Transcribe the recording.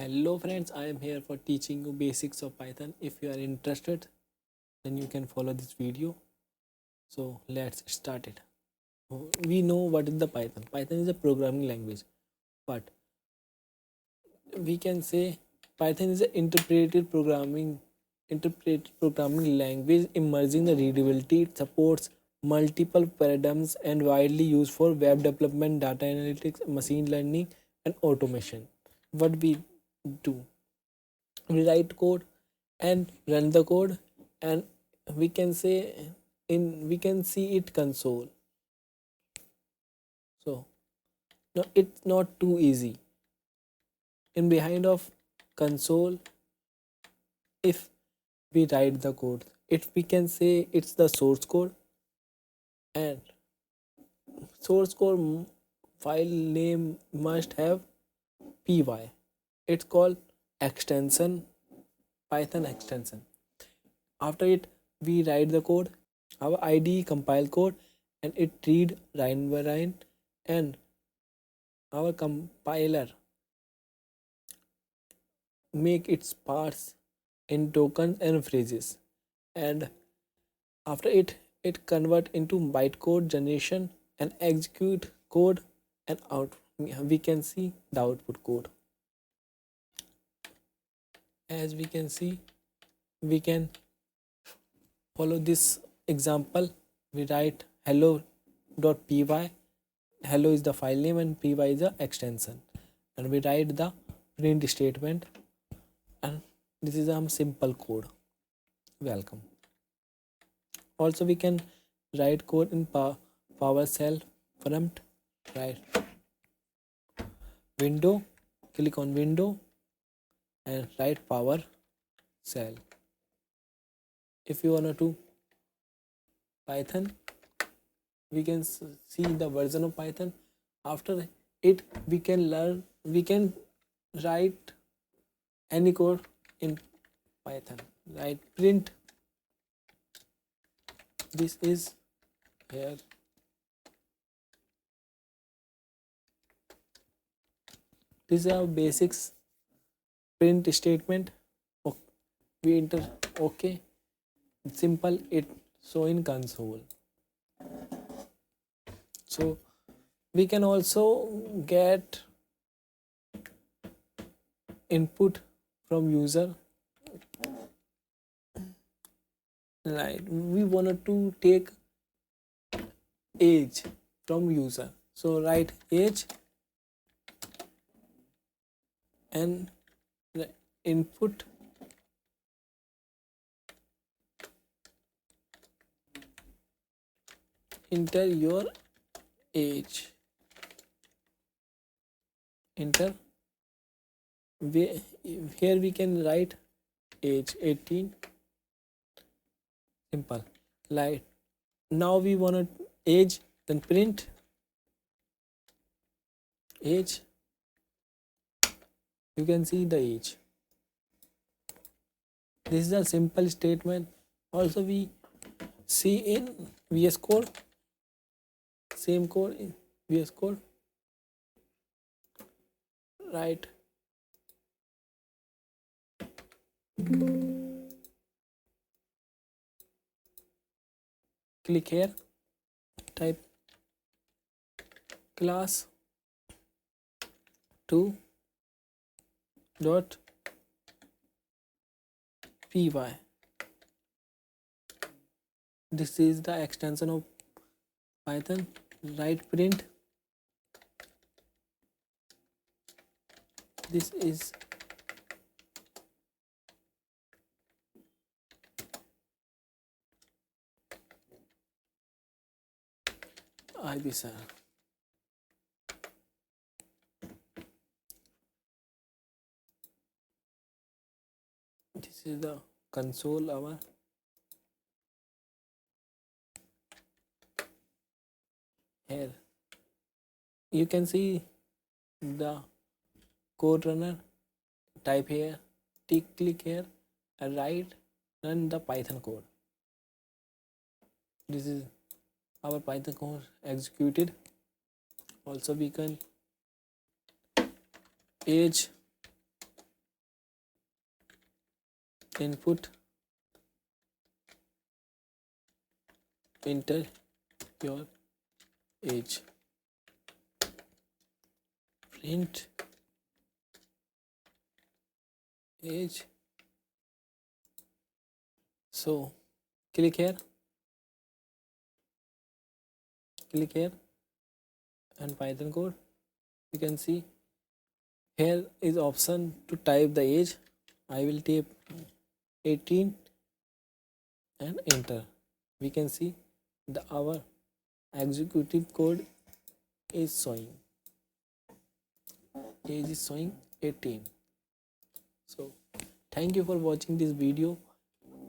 Hello friends, I am here for teaching you basics of Python. If you are interested, then you can follow this video. So let's start it. We know what is the Python. Python is a programming language, but we can say Python is an interpreted programming language emerging the readability. It supports multiple paradigms and widely used for web development, data analytics, machine learning, and automation. What we do, we write code and run the code, and we can say we can see it console. So no, it's not too easy. In behind of console, if we write the code, it we can say it's the source code, and source code file name must have py. It's called extension, Python extension. After it, we write the code, our IDE compile code, and it read line by line, and our compiler make its parts in tokens and phrases, and after it convert into bytecode generation and execute code, and out we can see the output code. As we can see, we can follow this example. We write hello.py. Hello is the file name and py is the extension, and we write the print statement, and this is a simple code. Welcome. Also we can write code in PowerShell prompt. Right, window, click on window and write PowerShell. If you want to Python, we can see the version of Python. After it, we can write any code in Python. Write print, this is here, this is our basics print statement. We enter okay, simple, it show in console. So we can also get input from user. Right, we wanted to take age from user, so write age and the input enter your age, enter. Here we can write age 18, simple. Like now we want age, then print age, you can see the age. This is a simple statement. Also we see in VS Code, same code in VS Code. Right, click here, type class 2 dot py. This is the extension of Python. Write print, this is IWishr. This is the console our. Here you can see the code runner. Type here, click here and run the Python code. This is our Python code executed. Also we can age input, enter your age, print age. So click here, and Python code. You can see here is option to type the age. I will type 18 and enter. We can see our executive code is showing, age is showing 18. So thank you for watching this video.